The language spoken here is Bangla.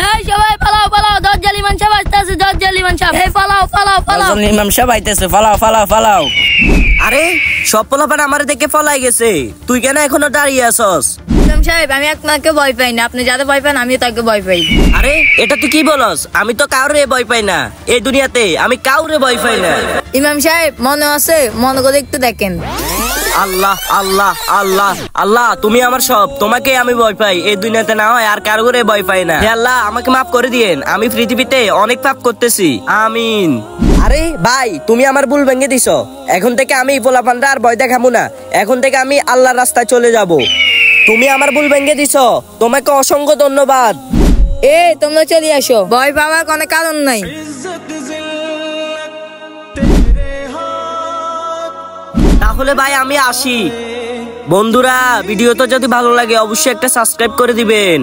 এই সবাই পালাও পালাও, দজ্জাল ইমাম সাহেব আসতেছে, দজ্জাল ইমাম সাহেব। এই পালাও পালাও পালাও, দজ্জাল ইমাম সাহেব আইতেছে, পালাও পালাও পালাও। আরে সব পোলাপান আমার দেখে পলাই গেছে, তুই কেন এখনো দাঁড়িয়ে আছস? ইমাম সাহেব আমি আপনাকে ভয় পাই না, আপনি যাতে ভয় পান আমিও তাকে ভয় পাই। আরে এটা তুই কি বলস? আমি তো কাউরে ভয় পাই না, এই দুনিয়াতে আমি কাউরে ভয় পাই না। ইমাম সাহেব মনে আছে, মনে করে একটু দেখেন। আল্লাহ আল্লাহ আল্লাহ আল্লাহ, তুমি আমার সব, তোমাকে আমি ভয় পাই, এই দুনিয়াতে না হয় আর কারোরে ভয় পাই না। হে আল্লাহ আমাকে মাফ করে দিয়েন, আমি পৃথিবীতে অনেক পাপ করতেছি, আমিন। আরে ভাই তুমি আমার ভুল ভেঙে দিছো, এখন থেকে আমি পোলাপানরা আর ভয় দেখাবো না, এখন থেকে আমি আল্লাহর রাস্তায় চলে যাব। তুমি আমার ভুল ভেঙে দিছো, তোমাকে অসংখ্য ধন্যবাদ। এই তোমরা চলে আসো, ভয় পাওয়ার কোনো কারণ নাই। তাহলে ভাই আমি আসি। বন্ধুরা ভিডিওটা যদি ভালো লাগে অবশ্যই একটা সাবস্ক্রাইব করে দিবেন।